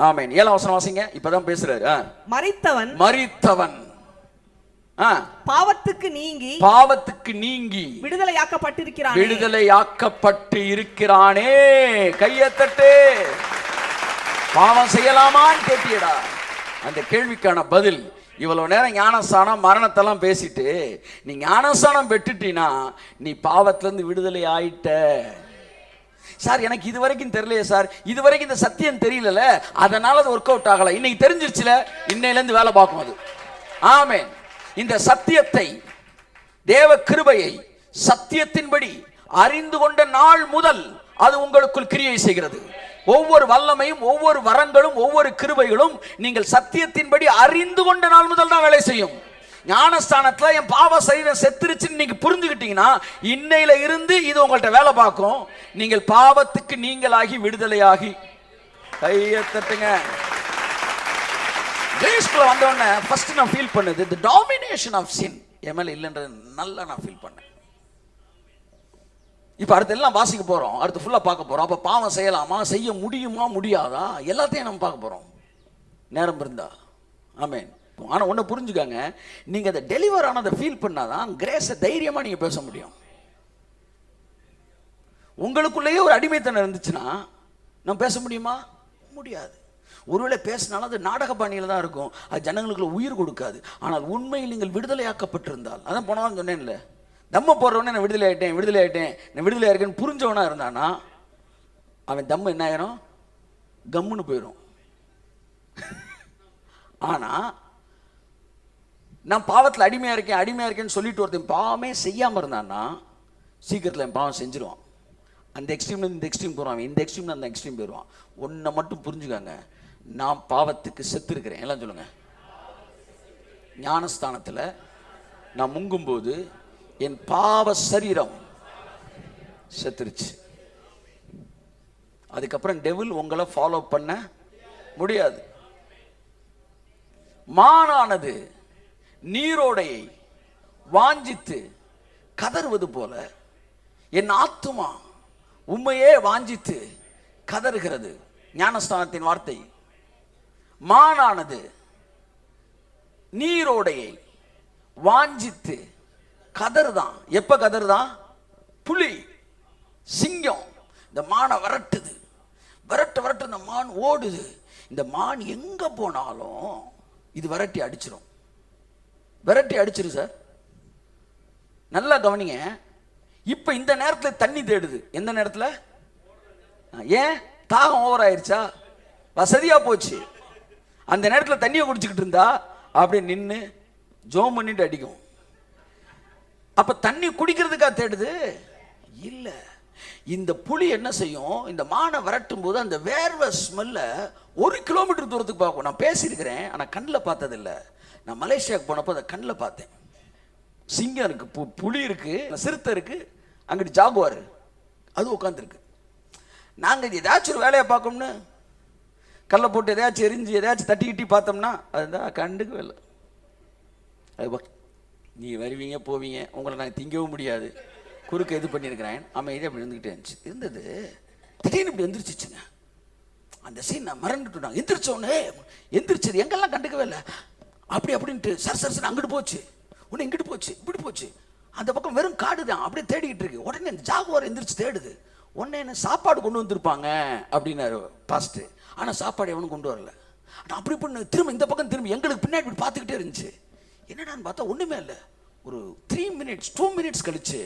ஆமென். 7ஆம் வசனம் வாசிங்க. இப்பதான் பேசுறாரு. மரித்தவன் பாவத்துக்கு நீங்கி விடுதலையாக்கப்பட்டு இருக்கிறானே. கையத்தட்டு. பாவம் செய்யலாமான்னு கேட்டியடா. அந்த கேள்விக்கான பதில், இவ்வளவு நேரம் ஞானஸ்தானம் மரணத்தெல்லாம் பேசிட்டு நீ ஞானஸ்தானம் பெற்றுட்டீனா நீ பாவத்திலிருந்து விடுதலை ஆயிட்ட. சார் எனக்கு இது வரைக்கும் தெரியலையே சார், இது வரைக்கும் இந்த சத்தியம் தெரியல, அதனால அது ஒர்க் அவுட் ஆகல. இன்னைக்கு தெரிஞ்சிருச்சுல, இன்னையிலேருந்து வேலை பார்க்கும் அது. ஆமென். இந்த சத்தியத்தை, தேவ கிருபையை சத்தியத்தின்படி அறிந்து கொண்ட நாள் முதல் அது உங்களுக்குள் கிரியை செய்கிறது. ஒவ்வொரு வல்லமையும், ஒவ்வொரு வரங்களும், ஒவ்வொரு கிருபைகளும் நீங்கள் சத்தியத்தின்படி அறிந்து கொண்ட நாள் முதல் தான் வேலை செய்யும். ஞானஸ்தானத்தில் என் பாவ சரீரம் செத்துருச்சுன்னு நீங்க புரிஞ்சுக்கிட்டீங்கன்னா இன்னையில இருந்து இது உங்கள்கிட்ட வேலை பார்க்கும். நீங்கள் பாவத்துக்கு நீங்களாகி விடுதலையாகி. கையை தட்டுங்க. கிரேஸ்குள்ள வந்தோடனே ஃபர்ஸ்ட் நான் ஃபீல் பண்ணது the domination of sin ML இல்லைன்றது நல்லா நான் ஃபீல் பண்ணேன். இப்போ அடுத்து எல்லாம் வாசிக்க போறோம், அடுத்து ஃபுல்லா பார்க்க போறோம். அப்போ பாவம் செய்யலாமா, செய்ய முடியுமா, முடியாதா, எல்லாத்தையும் நம்ம பார்க்க போறோம் நேரம் இருந்தா. ஆமென். ஆனா ஒண்ணு புரிஞ்சுக்காங்க, நீங்க அதை டெலிவர் ஆனதை ஃபீல் பண்ணாதான் கிரேஸை தைரியமா நீங்க பேச முடியும். உங்களுக்குள்ளேயே ஒரு அடிமைத்தனம் இருந்துச்சுன்னா நம்ம பேச முடியுமா? முடியாது. ஒருவேளை பேசினாலும் அது நாடக பாணியில் தான் இருக்கும், அது ஜனங்களுக்குள்ள உயிர் கொடுக்காது. ஆனால் உண்மையில் நீங்கள் விடுதலையாக்கப்பட்டிருந்தால், அதான் போனதான் சொன்னேன்ல, தம்ம போடுறவனே நான் விடுதலை ஆயிட்டேன் நான் விடுதலை ஆயிருக்கேன்னு புரிஞ்சவனா இருந்தானா அவன் தம்ம என்ன ஆயிரும்? கம்முன்னு போயிடும். ஆனா நான் பாவத்தில் அடிமையா இருக்கேன்னு சொல்லிட்டு ஒருத்தன் பாவமே செய்யாம இருந்தான்னா சீக்கிரத்தில் என் பாவம் செஞ்சிருவான். அந்த எக்ஸ்ட்ரீம்ல இந்த எக்ஸ்ட்ரீம் போறான், இந்த எக்ஸ்ட்ரீம்ல அந்த எக்ஸ்ட்ரீம் போயிடுவான். ஒன்றை மட்டும் புரிஞ்சுக்காங்க, நான் பாவத்துக்கு செத்து இருக்கிறேன். எல்லாம் சொல்லுங்க. ஞானஸ்தானத்தில் நான் முங்கும்போது என் பாவ சரீரம் செத்துருச்சு. அதுக்கப்புறம் டெவில் உங்களை ஃபாலோ பண்ண முடியாது. மானானது நீரோடையை வாஞ்சித்து கதறுவது போல என் ஆத்துமா உண்மையே வாஞ்சித்து கதறுகிறது. ஞானஸ்தானத்தின் வார்த்தை. மானானது நீரோடையை வாஞ்சித்து கதறுதான். எப்ப கதறுதான்? புலி, சிங்கம் இந்த மானை விரட்டுது, விரட்டு இந்த மான் ஓடுது. இந்த மான் எங்க போனாலும் இது விரட்டி அடிச்சிரும் சார். நல்லா கவனிங்க. இப்ப இந்த நேரத்தில் தண்ணி தேடுது. எந்த நேரத்தில்? ஏன்? தாகம் ஓவர் ஆயிருச்சா, வசதியா போச்சு. அந்த நேரத்தில் தண்ணியை குடிச்சுக்கிட்டு இருந்தா அப்படியே நின்று ஜோம் பண்ணிட்டு அடிக்கும். அப்ப தண்ணி குடிக்கிறதுக்கா தேடுது? இல்ல. இந்த புலி என்ன செய்யும்? இந்த மானை விரட்டும் போது அந்த வேர்வை ஸ்மெல்ல 1 கிலோமீட்டர் தூரத்துக்கு பார்க்கும். நான் பேசியிருக்கிறேன், ஆனா கண்ணில் பார்த்தது இல்லை. நான் மலேசியாவுக்கு போனப்போ அதை கண்ணில் பார்த்தேன். சிங்கம் இருக்கு, புலி இருக்கு, சிறுத்தை இருக்கு, அங்கிட்டு ஜாகுவார் அது உட்காந்துருக்கு. நாங்கள் ஏதாச்சும் ஒரு வேலையை பார்க்கணும்னு கல்லை போட்டு எதையாச்சும் எரிஞ்சு எதையாச்சும் தட்டி பார்த்தோம்னா அதுதான் கண்டுக்கவே இல்லை. அது நீ வருவீங்க போவீங்க, உங்களை நாங்கள் திங்கவும் முடியாது, குறுக்க இது பண்ணியிருக்கிறேன். அமைதியாக அப்படி இருந்துக்கிட்டே இருந்தது. திடீர்னு இப்படி எந்திரிச்சிச்சுங்க. அந்த சீன் நான் மறந்துட்டுனாங்க. எந்திரிச்சது எங்கெல்லாம் கண்டுக்கவே இல்லை. அப்படின்ட்டு சர் அங்கிட்டு போச்சு, உடனே இங்கிட்டு போச்சு, இப்படி போச்சு. அந்த பக்கம் வெறும் காடு தான், அப்படியே தேடிக்கிட்டு இருக்கு. உடனே இந்த ஜாகுவார் எந்திரிச்சு தேடுது. உடனே என்ன சாப்பாடு கொண்டு வந்திருப்பாங்க அப்படின்னாரு பாஸ்ட். ஆனால் சாப்பாடு எவனும் கொண்டு வரல. நான் அப்படி பண்ண திரும்ப இந்த பக்கம் திரும்ப எங்களுக்கு பின்னாடி இப்படி பார்த்துக்கிட்டே இருந்துச்சு. என்னடான்னு பார்த்தா ஒன்றுமே இல்லை. ஒரு 2 மினிட்ஸ் கழிச்சு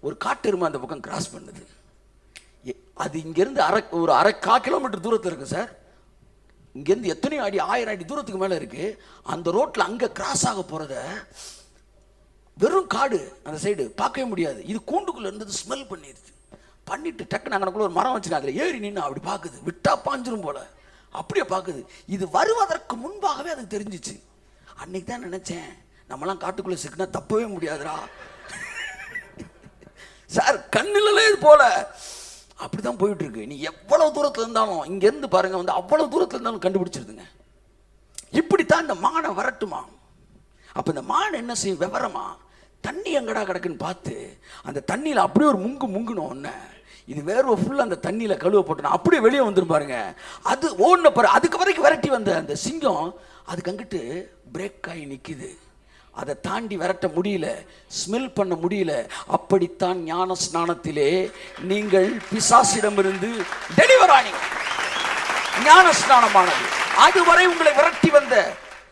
ஒரு காட்டெருமை அந்த பக்கம் கிராஸ் பண்ணுது. அது இங்கேருந்து ஒரு 1/4 கிலோமீட்டர் தூரத்தில் இருக்கு சார். இங்கேருந்து எத்தனையோ அடி, 1000 அடி தூரத்துக்கு மேலே இருக்கு. அந்த ரோட்டில் அங்கே கிராஸ் ஆக போகிறத வெறும் காடு அந்த சைடு பார்க்கவே முடியாது. இது கூண்டுக்குள்ளே இருந்தது ஸ்மெல் பண்ணிட்டு டக்குன்னு அங்கனக்குள்ள ஒரு மரம் வச்சுருக்கேன், அதில் ஏறி நின்று அப்படி பார்க்குது. விட்டா பாஞ்சிரும் போல அப்படியே பார்க்குது. இது வருவதற்கு முன்பாகவே அது தெரிஞ்சிச்சு. அன்னைக்கு தான் நினைச்சேன், நம்மளாம் காட்டுக்குள்ளே சிக்கினா தப்பவே முடியாதுடா சார். கண்ணிலே இது போல அப்படிதான் போயிட்டு இருக்கு. நீ எவ்வளவு தூரத்துல இருந்தாலும் இங்க இருந்து பாருங்க, வந்து அவ்வளவு தூரத்துல இருந்தாலும் கண்டுபிடிச்சிருதுங்க. இப்படித்தான் இந்த மானை வரட்டுமா. அப்ப இந்த மான் என்ன செய்யும்? விவரமா தண்ணி எங்கடா கிடக்குன்னு பார்த்து அந்த தண்ணியில அப்படியே ஒரு முங்குன உடனே இது வேர்வை ஃபுல்லாக அந்த தண்ணியில் கழுவ போட்டோம் அப்படியே வெளியே வந்துரும் பாருங்க. அது ஓடின பாரு, அதுக்கு வரைக்கும் விரட்டி வந்த அந்த சிங்கம் அதுக்கு அங்கிட்டு பிரேக் ஆகி நிற்கிது. அதை தாண்டி விரட்ட முடியல, ஸ்மெல் பண்ண முடியல. அப்படித்தான் ஞான ஸ்நானத்திலே நீங்கள் பிசாசிடமிருந்து டெலிவர் ஆனீங்க. ஞான ஸ்நானமானது அதுவரை உங்களை விரட்டி வந்த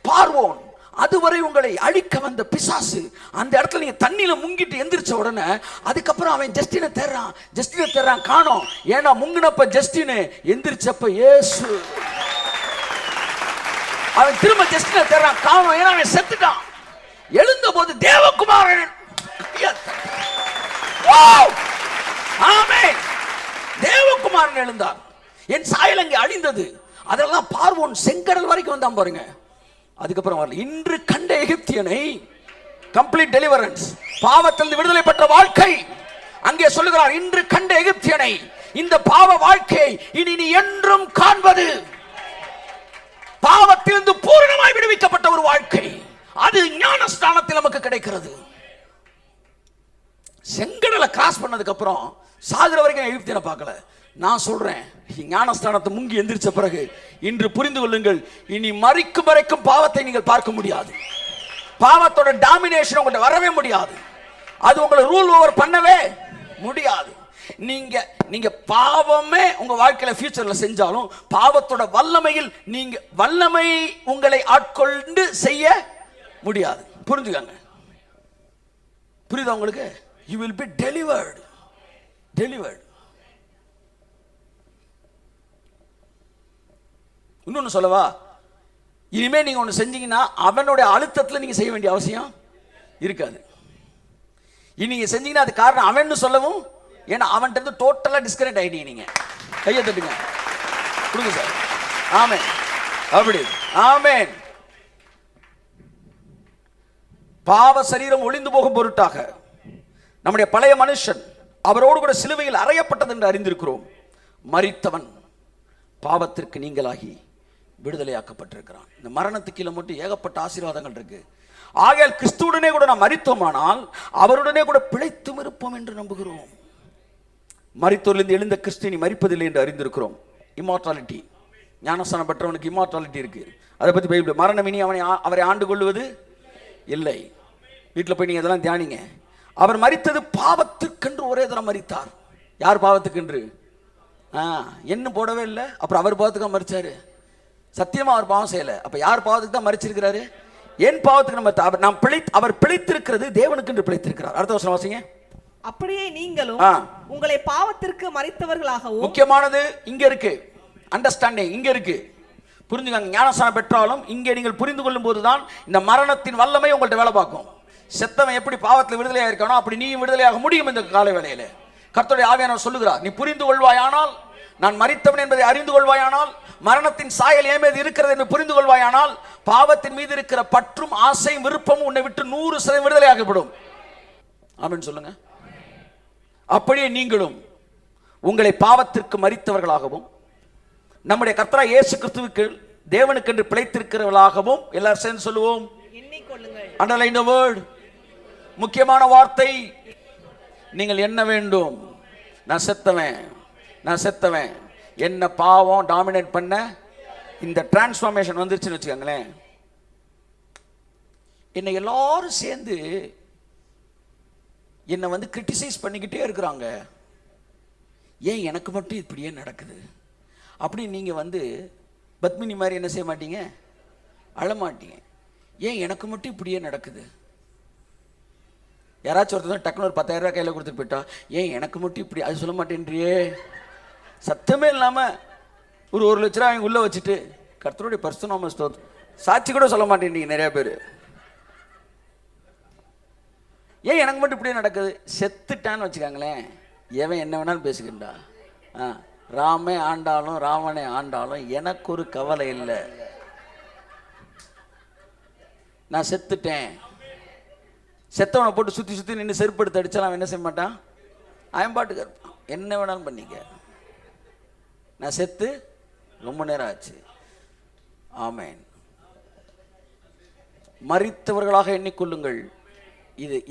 பார்வோன், அதுவரை உங்களை அழிக்க வந்த பிசாசு, அந்த இடத்துல நீங்க தண்ணியில முங்கிட்டு எந்திரிச்ச உடனே அதுக்கப்புறம் அவன் ஜஸ்டினை தேடுறான் காணோம். ஏன்னா முங்கினப்ப ஜஸ்டின், எந்திரிச்சப்ப இயேசு. அவன் திரும்ப ஜஸ்டினை தேடுறான் காணோம், ஏன்னா அவன் செத்துட்டான். எழுந்த போது தேவகுமாரன், ஆமென், தேவகுமாரன் எழுந்தார். என் சாயல் அங்கே அழிந்தது. அதெல்லாம் பார்வோன் செங்கடல் வரைக்கும் வந்தான் பாருங்க. அதுக்கப்புறம் வரல. இன்று கண்ட எகிப்தியனை, கம்ப்ளீட் டெலிவரன்ஸ், பாவத்திலிருந்து விடுதலை பெற்ற வாழ்க்கை. அங்கே சொல்லுகிறார், இன்று கண்ட எகிப்தியனை, இந்த பாவ வாழ்க்கை இனி நீ என்றும் காண்பது. பாவத்திலிருந்து பூரணமாய் விடுவிக்கப்பட்ட ஒரு வாழ்க்கை, அது ஞானஸ்தானத்தில் நமக்கு கிடைக்கிறது. செங்கடலை கிராஸ் பண்ணதுக்கு அப்புறம் சாகுற வரைக்கும் எகிப்தியனை பார்க்கல. நான் சொல்றேன், ஞானஸ்தானத்தை முங்கி எந்திரிச்ச பிறகு இன்று புரிந்து கொள்ளுங்கள், இனி மரிக்கும் வரைக்கும் பாவத்தை நீங்கள் பார்க்க முடியாது. பாவத்தோட டாமினேஷன் உங்கள்கிட்ட வரவே முடியாது. அது உங்களை ரூல் ஓவர் பண்ணவே முடியாது. நீங்க பாவமே உங்க வாழ்க்கையில ஃபியூச்சர்ல செஞ்சாலும் பாவத்தோட வல்லமையில் நீங்க வல்லமை உங்களை ஆட்கொண்டு செய்ய முடியாது. புரிஞ்சுக்கங்க, புரியுதா உங்களுக்கு? You will be delivered. இன்னொன்னு சொல்லவா, இனிமே நீங்க ஒன்று செஞ்சீங்கன்னா அவனுடைய அழுத்தத்தில் நீங்க செய்ய வேண்டிய அவசியம் இருக்காது. இனி நீங்க செஞ்சீங்கன்னா அது காரணம் அவன் சொல்லவும், ஏன்னா அவன்கிட்ட இருந்து டோட்டலா டிஸ்கனெக்ட் ஆயிட்டீங்க. நீங்க கையை தட்டுங்க, கொடுங்க சார். ஆமென், அப்படி ஆமென். பாவ சரீரம் ஒளிந்து போகும் பொருட்டாக நம்முடைய பழைய மனுஷன் அவரோடு கூட சிலுவையில் அறையப்பட்டது என்று அறிந்திருக்கிறோம். மரித்தவன் பாவத்திற்கு நீங்களாகி விடுதலையாக்கப்பட்டிருக்கிறான். இந்த மரணத்துக்கு கீழே மட்டும் ஏகப்பட்ட ஆசீர்வாதங்கள் இருக்கு. ஆகையால் கிறிஸ்துவுடனே கூட நாம் மரித்தோமானால் அவருடனே கூட பிழைத்தும் இருப்போம் என்று நம்புகிறோம். மரித்தோரிலிருந்து எழுந்த கிறிஸ்து மரிப்பதில்லை என்று அறிந்திருக்கிறோம். இம்மார்டாலிட்டி, ஞானஸ்தானம் பெற்றவனுக்கு இம்மார்டாலிட்டி இருக்கு. அதை பற்றி பைபிள், மரணம் இனி அவரை ஆண்டு கொள்வது இல்லை. வீட்டில் போய் நீங்கள் இதெல்லாம் தியானிங்க. அவர் மரித்தது பாவத்துக்கென்று ஒரே தரம் மரித்தார். யார் பாவத்துக்கென்று? என்ன போடவே இல்லை. அப்புறம் அவர் பாவத்துக்கு மரிச்சாரு. சத்தியமா அவர் பாவம் செய்யலை. அப்ப யார் பாவத்துக்கு தான் மரிச்சிருக்கிறாரு? என் பாவத்துக்கு நம்ம அவர் பிழைத்திருக்கிறது தேவனுக்கு என்று பிழைத்திருக்கிறார். அடுத்த வசனம் வாசிங்க. அப்படியே நீங்களும் உங்களை பாவத்திற்கு மரித்தவர்களாகவும். முக்கியமானது இங்க இருக்கு, அண்டர்ஸ்டாண்டிங் இங்க இருக்கு. புரிஞ்சுக்காங்க. ஞானஸ்நானம் பெற்றாலும் இங்கே நீங்கள் புரிந்து கொள்ளும் போதுதான் இந்த மரணத்தின் வல்லமை உங்கள்ட்ட வேலை பார்க்கும். செத்தவன் எப்படி பாவத்தில் விடுதலையாக இருக்கானோ அப்படி நீயும் விடுதலையாக முடியும். இந்த கால வேளையில கர்த்தருடைய ஆவியானவர் சொல்லுகிறார், நீ புரிந்து கொள்வாயானால், நான் மரித்தவன் என்பதை அறிந்து கொள்வாயானால், மரணத்தின் சாயல் என் மீது இருக்கிறது என்று புரிந்து கொள்வாயானால், பாவத்தின் மீது இருக்கிற பற்றும் ஆசையும் விருப்பமும் உன்னை விட்டு 100% விடுதலையாகப்படும். ஆமென் சொல்லுங்க. அப்படியே நீங்களும் உங்களை பாவத்திற்கு மரித்தவர்களாகவும் நம்முடைய கர்த்தராகிய இயேசு கிறிஸ்துவுக்கு தேவனுக்கு என்று பிழைத்திருக்கிறவர்களாகவும் எல்லாரும் சேர்ந்து சொல்லுவோம், எண்ணிக்கொள்ளுங்கள். அண்டர்லைன் தி வேர்ட். முக்கியமான வார்த்தை, நீங்கள் என்ன வேண்டும்? நான் செத்தவன், என்ன பாவம் டாமினேட் பண்ண இந்த டிரான்ஸ்ஃபார்மேஷன் வந்துருச்சுன்னு வச்சுக்கோங்களேன். என்னை எல்லாரும் சேர்ந்து என்னை கிரிட்டிசைஸ் பண்ணிக்கிட்டே இருக்கிறாங்க. ஏன் எனக்கு மட்டும் இப்படியே நடக்குது? அப்படி நீங்கள் பத்மினி மாதிரி என்ன செய்ய மாட்டீங்க? அழமாட்டீங்க. ஏன் எனக்கு மட்டும் இப்படியே நடக்குது? யாராச்சும் ஒருத்தர் டக்குனு ஒரு 10,000 ரூபாய் கையில் கொடுத்துட்டு போயிட்டா, ஏன் எனக்கு மட்டும் இப்படி, அது சொல்ல மாட்டேன்றியே. சத்தமே இல்லாமல் ஒரு 1 லட்ச ரூபா அவங்க உள்ளே வச்சுட்டு கர்த்தருடைய பரிசுத்த ஸ்தோத்திரம் சாட்சி கூட சொல்ல மாட்டேன்றீங்க நிறைய பேர். ஏன் எனக்கு மட்டும் இப்படியே நடக்குது? செத்துட்டான்னு வச்சுக்காங்களேன், எவன் என்ன வேணாலும் பேசுகின்றா. ராமே ஆண்டாலும் ராவணே ஆண்டாலும் எனக்கு ஒரு கவலை இல்லை. நான் செத்துட்டேன். செத்தவனை போட்டு சுற்றி சுற்றி நின்று செருப்படுத்த அடிச்சாலும் அவன் என்ன செய்ய மாட்டான்? அயன்பாட்டுக்கு இருப்பான். என்ன வேணாலும் பண்ணிக்க. நான் செத்து ரொம்ப நேரம் ஆச்சு. ஆமேன். மரித்தவர்களாக எண்ணிக்கொள்ளுங்கள்.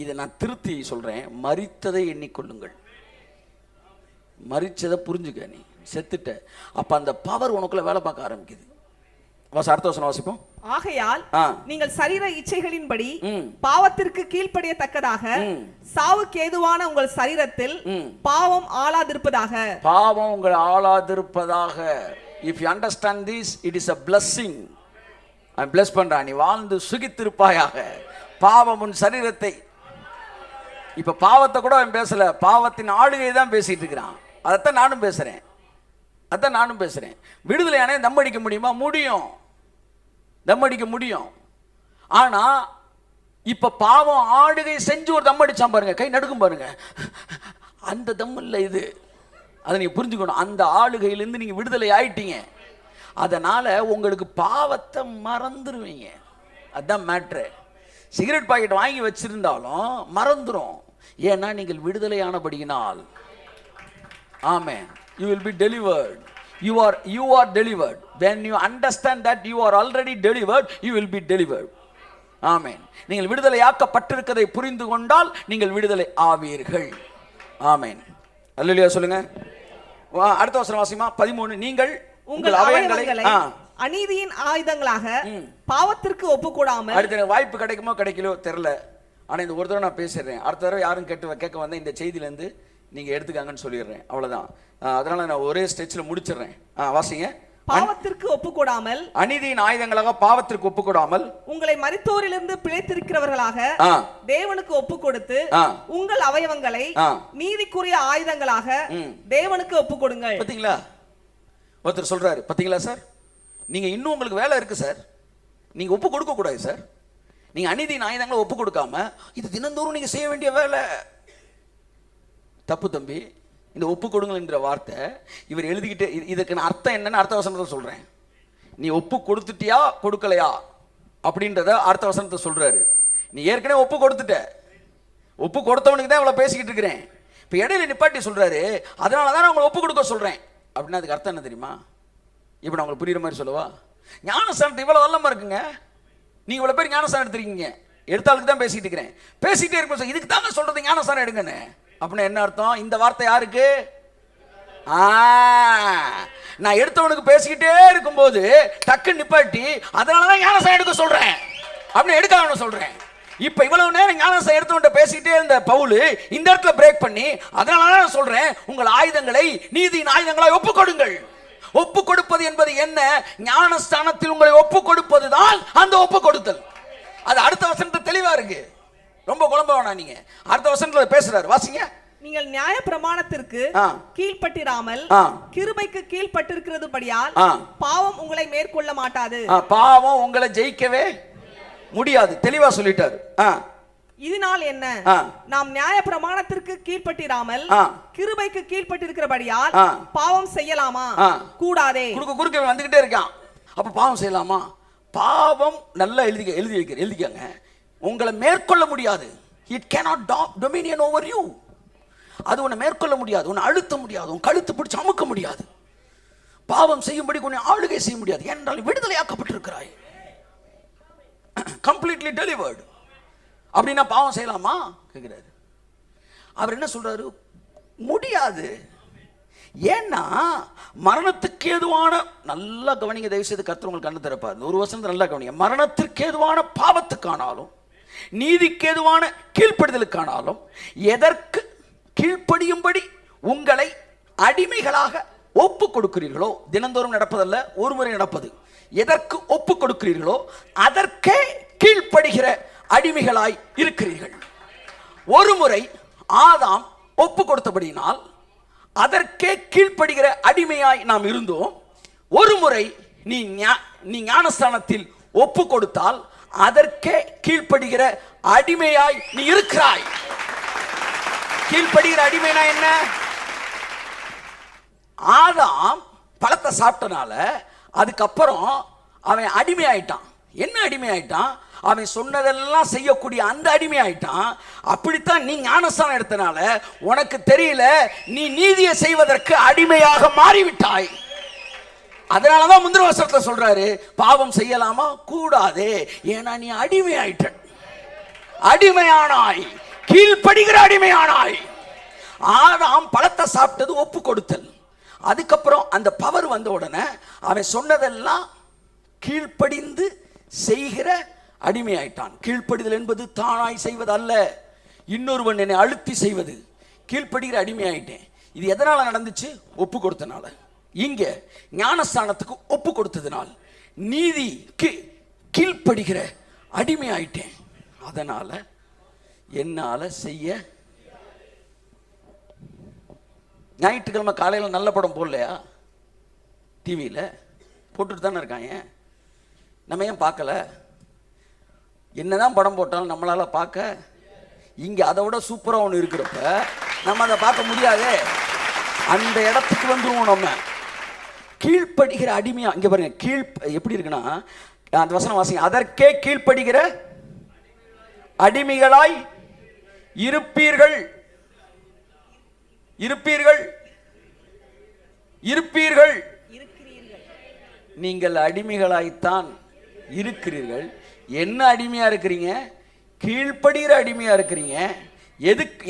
இதை நான் திருத்தி சொல்றேன். மரித்ததை எண்ணிக்கொள்ளுங்கள். மரிச்சதை புரிஞ்சுக்க, நீ செத்துட்ட. அப்ப அந்த பவர் உனக்குள்ள வேலை பார்க்க ஆரம்பிக்குது. அடுத்த வசனம் வாசிப்போம். ஆகையால் நீங்கள் சரீர இச்சைகளின்படி பாவத்திற்கு கீழ்ப்படியத்தக்கதாக சாவுக்கு ஏதுவான உங்கள் சரீரத்தில் பாவம் ஆளாதிருப்பதாக. பாவம் உங்கள் ஆளாதிருப்பதாக. If you understand this, it is a blessing. I bless பண்றேன், நீ வாழ்ந்து சுகித்திருப்பாயாக. பாவம் உன் சரீரத்தை, இப்ப பாவத்தை கூட அவன் பேசல, பாவத்தின் ஆளுகை தான் பேசிட்டு இருக்கிறான். அதைத்தான் நானும் பேசுறேன். விடுதலையானே தம் அடிக்க முடியுமா? முடியும், தம் அடிக்க முடியும். ஆனா இப்ப பாவம் ஆளுகை செஞ்சு ஒரு தம் அடிச்சான் பாருங்க, கை நடுக்கும் பாருங்க, அந்த தம் இல்ல இது. அதை நீங்க புரிஞ்சுக்கணும். அந்த ஆளுகையிலிருந்து நீங்க விடுதலை ஆயிட்டீங்க. அதனால உங்களுக்கு பாவத்தை மறந்துடுவீங்க. அதுதான் மேட்ரு. சிகரெட் பாக்கெட் வாங்கி வச்சிருந்தாலும் மறந்துடும். ஏன்னா நீங்கள் விடுதலையானபடியினால். ஆமென். You will be delivered. You are delivered. When you understand that you are already delivered, you will be delivered. ஆமென். நீங்கள் விடுதலையாக்கப்பட்டிருக்கிறதை புரிந்து கொண்டால் நீங்கள் விடுதலை ஆவீர்கள். ஆமென். அல்லேலூயா சொல்லுங்க. அடுத்த வசனம் வாசிமா 13. நீங்கள் உங்கள் அவயவங்களை அநீதியின் ஆயுதங்களாக பாவத்திற்கு ஒப்புக்கூடாமல். அடுத்த வாய்ப்பு கிடைக்குமோ கிடைக்கலோ தெரியல, ஆனா இந்த ஒரு தடவை நான் பேசிடுறேன். அடுத்த தடவை யாரும் கேட்க வந்த இந்த செய்தியில இருந்து நீங்க எடுத்துக்காங்கன்னு சொல்லிடுறேன். அவ்வளவுதான். அதனால நான் ஒரே ஸ்டெச்ல முடிச்சிடுறேன். வாசிங்க. பாவத்திற்கு ஒப்புக்கூடாமல், அநீதியின் ஆயுதங்களாக பாவத்திற்கு ஒப்புக்கூடாமல், உங்களை மரித்தோரிலிருந்து பிழைத்திருக்கிறவர்களாக தேவனுக்கு ஒப்புக்கொடுத்து உங்கள் அவயவங்களை நீதிக்குரிய ஆயுதங்களாக தேவனுக்கு ஒப்புக்கொடுங்கள். பாத்தீங்களா? ஒருத்தர் சொல்றாரு, பாத்தீங்களா சார், நீங்க இன்னும் உங்களுக்கு வேலை இருக்கு சார், நீங்க ஒப்பு கொடுக்க கூடாது சார். நீங்க அநீதியின் ஆயுதங்களை ஒப்பு கொடுக்காம இது தினந்தோறும் நீங்க செய்ய வேண்டிய வேலை. தப்பு தம்பி. இந்த ஒப்பு கொடுங்கள் என்ற வார்த்தை இவர் எழுதிக்கிட்டு, இதுக்கு நான் அர்த்தம் என்னன்னு அடுத்த வசனத்தை சொல்றேன். நீ ஒப்பு கொடுத்துட்டியா கொடுக்கலையா அப்படின்றத அடுத்த வசனத்தை சொல்றாரு. நீ ஏற்கனவே ஒப்பு கொடுத்துட்ட, ஒப்பு கொடுத்தவனுக்கு தான் இவ்வளவு பேசிக்கிட்டு இருக்கிறேன். இப்ப இடையில நிப்பாட்டி சொல்றாரு, அதனாலதான் நான் உங்களை ஒப்பு கொடுக்க சொல்றேன். அப்படின்னா அதுக்கு அர்த்தம் என்ன தெரியுமா? இப்ப நான் உங்களுக்கு புரியுற மாதிரி சொல்லவா? ஞானஸ்தானத்தை இவ்வளவு வல்லமா இருக்குங்க, நீங்க இவ்வளவு பேர் ஞானஸ்தானம் எடுத்துருக்கீங்க, எடுத்தாளுக்கு தான் பேசிட்டு இருக்கிறேன். பேசிட்டே இருக்கும், இதுக்கு தாங்க சொல்றது ஞானஸ்தானம் எடுங்கன்னு. அப்படின்னா என்ன அர்த்தம்? இந்த வார்த்தை யாருக்கு? நான் எடுத்தவனுக்கு பேசிக்கிட்டே இருக்கும்போது டக்கு நிப்பாட்டி அதனாலதான் ஞானஸ்தானம் எடுக்க சொல்றேன் அப்படின்னு எடுக்க சொல்றேன். இப்ப இவ்வளவு நேரம் ஞானஸ்தானம் எடுத்தவன்ட்ட பேசிக்கிட்டே இருந்த பவுல் இந்த இடத்துல பிரேக் பண்ணி அதனாலதான் நான் சொல்றேன், உங்கள் ஆயுதங்களை நீதியின் ஆயுதங்களாய் ஒப்பு கொடுங்கள். ஒப்பு கொடுப்பது என்பது என்ன? ஞானஸ்தானத்தில் உங்களை ஒப்பு கொடுப்பதுதான் அந்த ஒப்பு கொடுத்தல். அது அடுத்த வசனத்தை தெளிவா இருக்கு, ரொம்ப குழம்ப வேணாம். நீங்க அடுத்த வசனத்துல பேசுறாரு, வாசிங்க. நீங்கள் நியாய பிரமாணத்திற்கு கீழ்ப்பட்டிராமல் கிருபைக்கு கீழ்ப்பட்டிருக்கிறதுபடியால் பாவம் உங்களை மேற்கொள்ள மாட்டாது. பாவம் உங்களை ஜெயிக்கவே முடியாது. தெளிவா சொல்லிட்டாரு. இதனால் என்ன? நாம் நியாய பிரமாணத்திற்கு கீழ்ப்பட்டிராமல் கிருபைக்கு கீழ்ப்பட்டிருக்கிறபடியால் பாவம் செய்யலாமா? கூடாதே. குறுக்க வந்துகிட்டே இருக்கான். அப்ப பாவம் செய்யலாமா? பாவம் நல்லா எழுதிக்கங்க. உங்களை மேற்கொள்ள முடியாது. It cannot dominion over you. அது உன்னை மேற்கொள்ள முடியாது, உன்னை அழுத்த முடியாது, உன் கழுத்து பிடிச்சு அமுக்க முடியாது, பாவம் செய்யும்படி கொஞ்சம் ஆளுகை செய்ய முடியாது. என்றால் விடுதலையாக்கப்பட்டிருக்கிறாய், கம்ப்ளீட்லி டெலிவர்டு. அப்படின்னா பாவம் செய்யலாமா கேட்கிறாரு. அவர் என்ன சொல்றாரு? முடியாது. ஏன்னா மரணத்துக்கு ஏதுவான, நல்லா கவனிங்க தயவு செய்து, கர்த்தர் உங்களுக்கு கண்ணு திறப்பார். ஒரு வசனத்தை நல்லா கவனிங்க. மரணத்திற்கு ஏதுவான பாவத்துக்கானாலும் நீதிக்கு ஏதுவான கீழ்ப்படுதலுக்கானாலும் எதற்கு கீழ்ப்படியும்படி உங்களை அடிமைகளாக ஒப்பு கொடுக்கிறீர்களோ, தினந்தோறும் நடப்பதல்ல, ஒரு முறை நடப்பது, எதற்கு ஒப்பு கொடுக்கிறீர்களோ அதற்கே கீழ்ப்படுகிற அடிமைகளாய் இருக்கிறீர்கள். ஒரு முறை ஆதாம் ஒப்பு கொடுத்தபடியினால் அதற்கே கீழ்ப்படுகிற அடிமையாய் நாம் இருந்தோம். ஒரு முறை நீ ஞானஸ்தானத்தில் ஒப்பு கொடுத்தால் அதற்கே கீழ்ப்படுகிற அடிமையாய் நீ இருக்கிறாய். கீழ்ப்படுகிற அடிமைனா என்ன? ஆதாம் பழத்தை சாப்பிட்டனால அதுக்கப்புறம் அவன் அடிமை ஆயிட்டான். என்ன அடிமை ஆயிட்டான்? அவன் சொன்னதெல்லாம் செய்யக்கூடிய அந்த அடிமை ஆயிட்டான். அப்படித்தான் நீ ஞானஸ்தானம் எடுத்தனால உனக்கு தெரியல, நீ நீதியை செய்வதற்கு அடிமையாக மாறிவிட்டாய். அதனாலதான் முந்திர வசனத்துல சொல்றாரு, பாவம் செய்யலாமா? கூடாதே. ஏன்னா நீ அடிமை ஆயிட்ட, அடிமையானாய், கீழ்ப்படுகிற அடிமையானாய். ஆதாம் பழத்தை சாப்பிட்டது ஒப்பு கொடுத்தல். அதுக்கப்புறம் அந்த பவர் வந்த உடனே அவன் சொன்னதெல்லாம் கீழ்ப்படிந்து செய்கிற அடிமையாயிட்டான். கீழ்ப்படிதல் என்பது தானாய் செய்வது அல்ல, இன்னொருவன் என்னை அழுத்தி செய்வது. கீழ்ப்படுகிற அடிமையாயிட்டேன். இது எதனால நடந்துச்சு? ஒப்பு கொடுத்தனால. இங்க ஞானஸ்தானத்துக்கு ஒப்பு கொடுத்ததுனால் நீதிக்கு கீழ்ப்படுகிற அடிமையாயிட்டேன். அதனால என்னால செய்ய. ஞாயிற்றுக்கிழமை காலையில் நல்ல படம் போடலையா? டிவியில் போட்டுட்டு தானே இருக்காங்க. நம்ம ஏன் பார்க்கல? என்னதான் படம் போட்டாலும் நம்மளால பார்க்க. இங்கே அதை விட சூப்பராக ஒன்று இருக்கிறப்ப நம்ம அதை பார்க்க முடியாது. அந்த இடத்துக்கு வந்துருவோம். நம்ம கீழ்ப்படுகிற அடிமையா. இங்கே பாருங்க, எப்படி இருக்குன்னா, அந்த வசனம் வாசிங்க. அதற்கே கீழ்ப்படுகிற அடிமைகளாய் இருப்பீர்கள். இருப்பீர்கள் இருப்பீர்கள் நீங்கள் அடிமைகளாய்த்தான் இருக்கிறீர்கள். என்ன அடிமையா இருக்கிறீங்க? கீழ்ப்படுகிற அடிமையா இருக்கிறீங்க.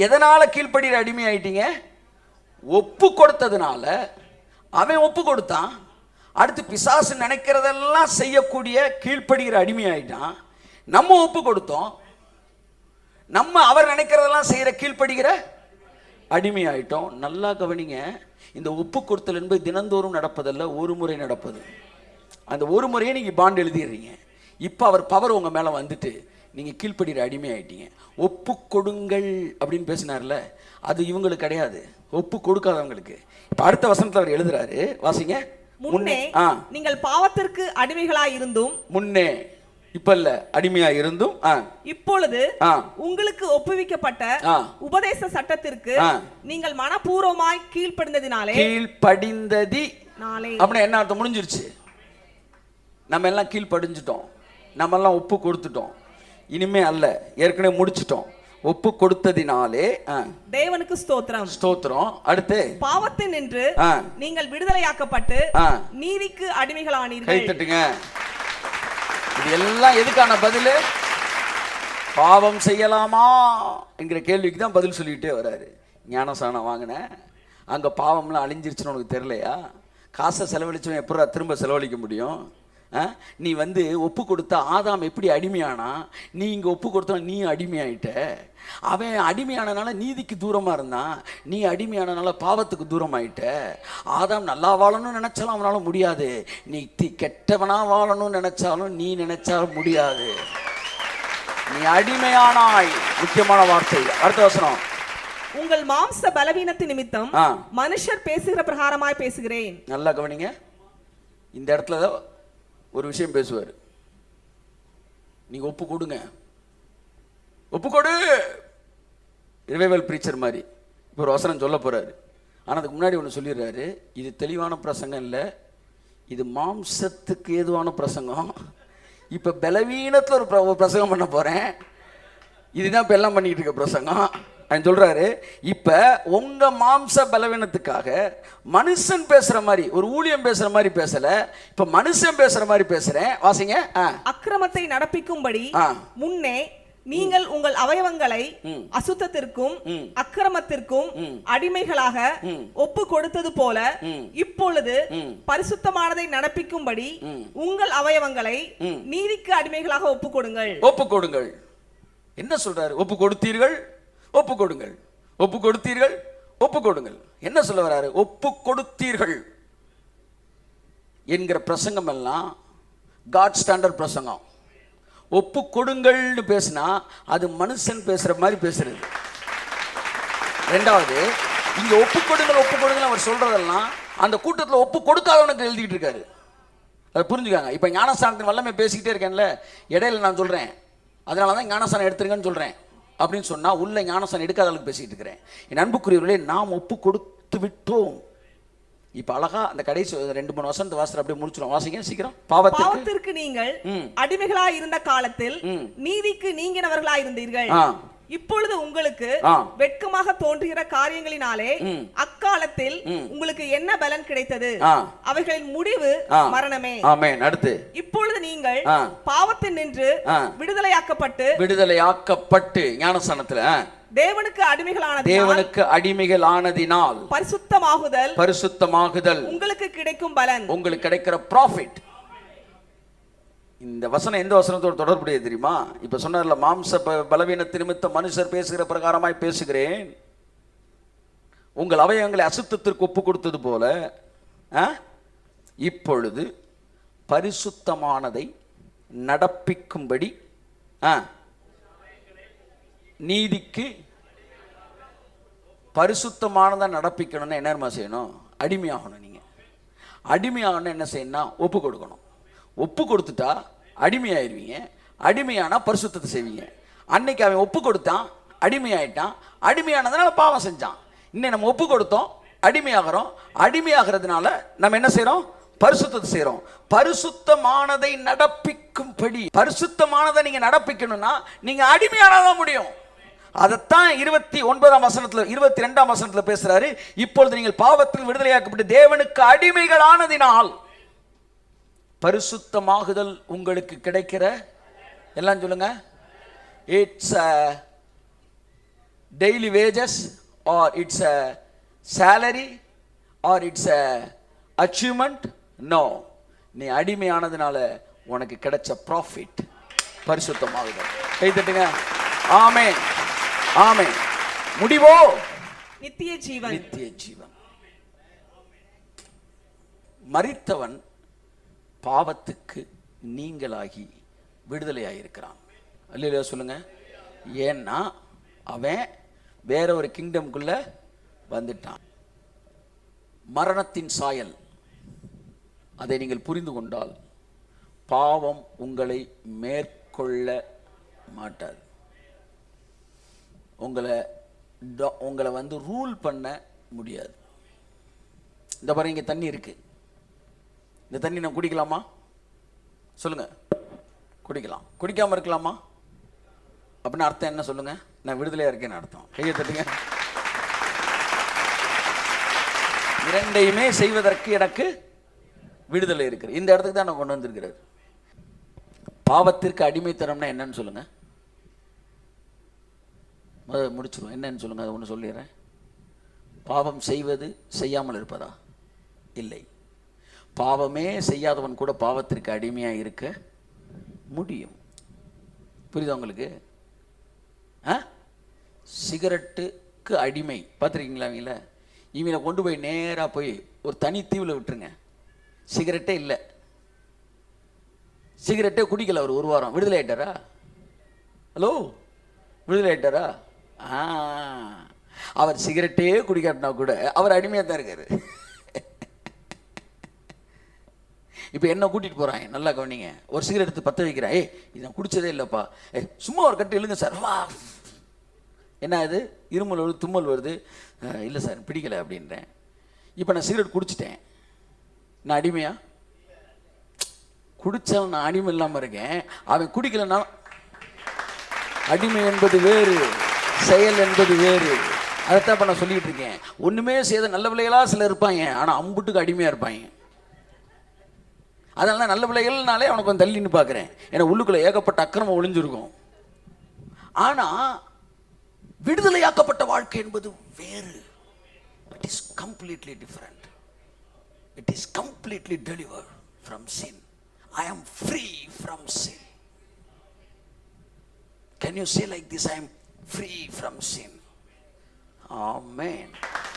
எதனால கீழ்ப்படுகிற அடிமை ஆயிட்டீங்க? ஒப்பு கொடுத்ததுனால. அவன் ஒப்பு கொடுத்தான். அடுத்து பிசாசு நினைக்கிறதெல்லாம் செய்யக்கூடிய கீழ்ப்படுகிற அடிமை ஆயிட்டான். நம்ம ஒப்பு கொடுத்தோம். நம்ம அவர் நினைக்கிறதெல்லாம் செய்யற கீழ்ப்படுகிற அடிமை ஆயிட்டோம். நல்லா கவனிங்க. இந்த ஒப்பு கொடுத்தல் என்பது தினந்தோறும் நடப்பதல்ல, ஒரு முறை நடப்பது. அந்த ஒரு முறையே நீங்க பாண்ட் எழுதிடுறீங்க. இப்போ அவர் பவர் உங்க மேல வந்துட்டு நீங்க கீழ்ப்படுகிற அடிமை ஆயிட்டீங்க. ஒப்பு கொடுங்கள் அப்படின்னு பேசினார்ல, அது இவங்களுக்கு கிடையாது, ஒப்பு கொடுக்காதவங்களுக்கு. இப்ப அடுத்த வசனத்துல அவர் எழுதுறாரு, வாசிங்க. முன்னே நீங்கள் பாவத்திற்கு அடிமைகளாய் இருந்தும். முன்னே, இப்ப இல்ல, அடிமையா இருந்தும் இப்பொழுது உங்களுக்கு ஒப்புவிக்கப்பட்ட உபதேச சட்டத்திற்கு நீங்கள் மனப்பூர்வமாய் கீழ்ப்படிந்ததினாலே. அப்படின்னா என்ன அர்த்தம்? முடிஞ்சிருச்சு. நம்ம எல்லாம் கீழ்ப்படிஞ்சிட்டோம், நம்ம எல்லாம் ஒப்பு கொடுத்துட்டோம். இனிமே அல்ல, ஏற்கனவே முடிச்சிட்டோம். ஒப்பு கொடுத்ததினாலே தேவனுக்கு ஸ்தோத்திரம். ஸ்தோத்திரம். அடுத்து பாவத்தின் நின்று நீங்கள் விடுதலையாக்கப்பட்டு நீதிக்கு அடிமைகளானீர்கள். கை தட்டுங்க. இது எல்லாம் எதுக்கான பதில்? பாவம் செய்யலாமா என்கிற கேள்விக்கு தான் பதில் சொல்லிக்கிட்டே வராரு. ஞானசானம் வாங்கினேன், அங்கே பாவம்லாம் அழிஞ்சிருச்சுன்னு உனக்கு தெரியலையா? காசை செலவழிச்சவன் எப்படா திரும்ப செலவழிக்க முடியும்? நீ ஒப்பு கொடுத்த ஆதாம் எப்படி அடிமையானா, நீ இங்கே ஒப்பு கொடுத்த நீ அடிமையாயிட்ட. அவன் அடிமையானனால நீதிக்கு தூரமாக இருந்தான், நீ அடிமையானனால பாவத்துக்கு தூரமாயிட்ட. ஆதாம் நல்லா வாழணும்னு நினைச்சாலும் அவனால முடியாது, நீ கெட்டவனா வாழணும்னு நினைச்சாலும் நீ நினைச்சாலும் முடியாது. நீ அடிமையானாய். முக்கியமான வார்த்தை. அடுத்த வசனம். உங்கள் மாம்ச பலவீனத்தின் நிமித்தம் மனுஷர் பேசுகிற பிரகாரமாய் பேசுகிறேன். நல்லா கவனிங்க. இந்த இடத்துல ஒரு விஷயம் பேசுவார். நீங்க ஒப்பு கொடுங்க, ஒப்பு கொடு. ரிவைவல் பிரீச்சர் மாதிரி இப்போ ஒரு வசனம் சொல்ல போறாரு. ஆனால் அதுக்கு முன்னாடி ஒன்று சொல்லிடுறாரு. இது தெளிவான பிரசங்கம் இல்லை, இது மாம்சத்துக்கு ஏதுவான பிரசங்கம். இப்போ பலவீனத்தில் ஒரு பிரசங்கம் பண்ண போறேன். இதுதான் இப்போ எல்லாம் பண்ணிட்டு இருக்க பிரசங்கம். சொல்றாரு, இப்ப உங்க மாம்ச பலவீனத்துக்காக மனுஷன் பேசுற மாதிரி, ஒரு ஊழியம் பேசுற மாதிரி பேசல, இப்ப மனுஷன் பேசுற மாதிரி பேசுறேன். வாசிங்க. அக்கிரமத்தை நடப்பிக்கும்படி முன்னே நீங்கள் உங்கள் அவயவங்களை அசுத்தத்திற்கும் அக்கிரமத்திற்கும் அடிமைகளாக ஒப்பு கொடுத்தது போல இப்பொழுது பரிசுத்தமானதை நடப்பிக்கும்படி உங்கள் அவயவங்களை நீதிக்கு அடிமைகளாக ஒப்பு கொடுங்கள். ஒப்பு கொடுங்கள். என்ன சொல்றாரு? ஒப்பு கொடுத்தீர்கள், ஒப்பு கொடுங்கள். ஒப்பு கொடுத்தீர்கள், ஒப்பு கொடுங்கள். என்ன சொல்ல வராரு? ஒப்பு கொடுத்தீர்கள் என்கிற பிரசங்கம் எல்லாம் காட் ஸ்டாண்டர்ட் பிரசங்கம். ஒப்பு கொடுங்கள்னு பேசினா அது மனுஷன் பேசுற மாதிரி பேசுறது. ரெண்டாவது, இங்க ஒப்பு கொடுங்கள் ஒப்பு கொடுங்கள் அவர் சொல்றதெல்லாம் அந்த கூட்டத்தில் ஒப்பு கொடுக்காதவனுக்கு எழுதிட்டு இருக்காரு. அதை புரிஞ்சுக்காங்க. இப்ப ஞானஸ்தானத்தின் வல்லமை பேசிக்கிட்டே இருக்கேன்ல, இடையில நான் சொல்றேன், அதனாலதான் ஞானஸ்தானம் எடுத்துருங்கன்னு சொல்றேன். அப்படின்னு சொன்னா உள்ள ஞானஸ்தானம் எடுக்காத அளவுக்கு பேசிட்டு இருக்கிறேன். என் அன்புக்குரியவர்களே, நாம் ஒப்பு கொடுத்து விட்டோம். இப்ப அழகா அந்த கடைசி 2-3 வசனத்தை வாசல் அப்படியே முடிச்சிடும். வாசிங்க சீக்கிரம். பாவத்திற்கு நீங்கள் அடிமைகளாய் இருந்த காலத்தில் நீதிக்கு நீங்கினவர்களாய் இருந்தீர்கள். இப்பொழுது உங்களுக்கு வெட்கமாக தோன்றுகிற காரியங்களினாலே அக்காலத்தில் உங்களுக்கு என்ன பலன் கிடைத்தது? அவைகளின் முடிவு மரணமே. ஆமென். அடுத்து, இப்பொழுது நீங்கள் பாவத்தில் நின்று விடுதலையாக்கப்பட்டு ஞானஸ்தானத்துல தேவனுக்கு அடிமைகளானதினால் தேவனுக்கு அடிமைகள் ஆனதினால் பரிசுத்தமாகுதல் உங்களுக்கு கிடைக்கும் பலன், உங்களுக்கு கிடைக்கிற ப்ராஃபிட். இந்த வசனம் எந்த வசனத்தோடு தொடர்புடையது தெரியுமா? இப்ப சொன்னார்ல, மாம்ச பலவீனத்து நிமித்தம் மனுஷர் பேசுகிற பிரகாரமாய் பேசுகிறேன். உங்கள் அவயவங்களை அசுத்தத்திற்கு ஒப்பு கொடுத்தது போல இப்பொழுது பரிசுத்தமானதை நடப்பிக்கும்படி நீதிக்கு பரிசுத்தமானதை நடப்பிக்கணும்னா என்ன செய்யணும்? அடிமையாகணும். நீங்க அடிமையாகணும் என்ன செய்யணும்? ஒப்பு கொடுக்கணும். ஒப்பு கொடுத்துட்டா அடிமையாயிருவீங்க. அடிமையானா பரிசுத்தத்தை செய்வீங்க. அன்னைக்கு அவன் ஒப்பு கொடுத்தான், அடிமையாயிட்டான். அடிமையானதுனால பாவம் செஞ்சான். இன்னும் நம்ம ஒப்பு கொடுத்தோம், அடிமையாகிறோம். அடிமையாகிறதுனால நம்ம என்ன செய்யறோம்? பரிசுத்தத்தை செய்யறோம். பரிசுத்தமானதை நடப்பிக்கும்படி. பரிசுத்தமானதை நீங்க நடப்பிக்கணும்னா நீங்க அடிமையானதான் முடியும். அதைத்தான் 29ஆம் வசனத்துல 22ஆம் வசனத்துல பேசுறாரு. இப்பொழுது நீங்கள் பாவத்தில் விடுதலையாக்கப்பட்டு தேவனுக்கு அடிமைகள் ஆனதினால் பரிசுத்தமாகுதல் உங்களுக்கு கிடைக்கிற, எல்லாம் சொல்லுங்க, it's daily wages or it's salary or it's achievement. No, நீ அடிமையானதுனால உனக்கு கிடைச்ச ப்ராஃபிட் பரிசுத்தமாகுதல். கை தட்டுங்க. ஆமென், ஆமென். முடிவோ நித்திய ஜீவன். நித்திய ஜீவன். மரித்தவன் பாவத்துக்கு நீங்களாகி விடுதலையாயிருக்கிறான். அல்லேலூயா சொல்லுங்க. ஏன்னா அவன் வேற ஒரு கிங்டம்குள்ள வந்துட்டான். மரணத்தின் சாயல், அதை நீங்கள் புரிந்து கொண்டால் பாவம் உங்களை மேற்கொள்ள மாட்டாது. உங்களை வந்து ரூல் பண்ண முடியாது. இந்த பாருங்க, இங்க தண்ணி இருக்கு. இந்த தண்ணி நான் குடிக்கலாமா? சொல்லுங்க. குடிக்கலாம். குடிக்காம இருக்கலாமா? அப்படின்னு அர்த்தம் என்ன சொல்லுங்க? நான் விடுதலையா இருக்கேன்னு அர்த்தம். கையை தட்டுங்க. இரண்டையுமே செய்வதற்கு எனக்கு விடுதலை இருக்கு. இந்த இடத்துக்கு தான் நான் கொண்டு வந்திருக்கிறார். பாவத்திற்கு அடிமைத்தனம்னா என்னன்னு சொல்லுங்க. முடிச்சிருவோம். என்னன்னு சொல்லுங்க. அதை ஒன்று சொல்லிடுறேன். பாவம் செய்வது செய்யாமல் இருப்பதா? இல்லை. பாவமே செய்யாதவன் கூட பாவத்திற்கு அடிமையாக இருக்க முடியும். புரியுதா உங்களுக்கு? சிகரெட்டுக்கு அடிமை பார்த்துருக்கீங்களா? இவங்களை கொண்டு போய் நேராக போய் ஒரு தனி தீவில் விட்டுருங்க. சிகரெட்டே இல்லை, சிகரெட்டே குடிக்கல அவர் 1 வாரம். விடுதலை ஆயிட்டாரா? ஹலோ, விடுதலை ஆயிட்டாரா? அவர் சிகரெட்டே குடிக்காட்டினா கூட அவர் அடிமையாக தான் இருக்காரு. இப்போ என்ன கூட்டிகிட்டு போகிறாங்க, நல்லா கவனிங்க. ஒரு சிகரெட் எடுத்து பற்ற வைக்கிறேன். இது நான் குடிச்சதே இல்லைப்பா. சும்மா ஒரு கட்டு எழுங்க சார். வா, என்ன இது? இருமல் வருது, தும்மல் வருது. இல்லை சார், பிடிக்கலை அப்படின்றேன். இப்போ நான் சிகரெட் குடிச்சிட்டேன். நான் அடிமையா? குடித்தவன் நான் அடிமை இல்லாமல் இருக்கேன். அவன் குடிக்கலைன்னா அடிமை என்பது வேறு, செயல் என்பது வேறு. அதைத்தான் இப்போ நான் சொல்லிட்டு இருக்கேன். ஒன்றுமே செய்த நல்ல பிள்ளைகளாக சிலர் இருப்பாங்க, ஆனால் அம்புட்டுக்கு அடிமையாக இருப்பாங்க. அதனால நல்ல பிள்ளைகள்னாலே அவனுக்கு கொஞ்சம் தள்ளின்னு பார்க்குறேன். ஏன்னா உள்ளுக்குள்ள ஏகப்பட்ட அக்கிரமம் ஒளிஞ்சிருக்கும். ஆனால் விடுதலையாக்கப்பட்ட வாழ்க்கை என்பது வேறு. It is completely different. It is completely delivered from sin. I am free from sin. Can you say like this? I am free from sin. Amen.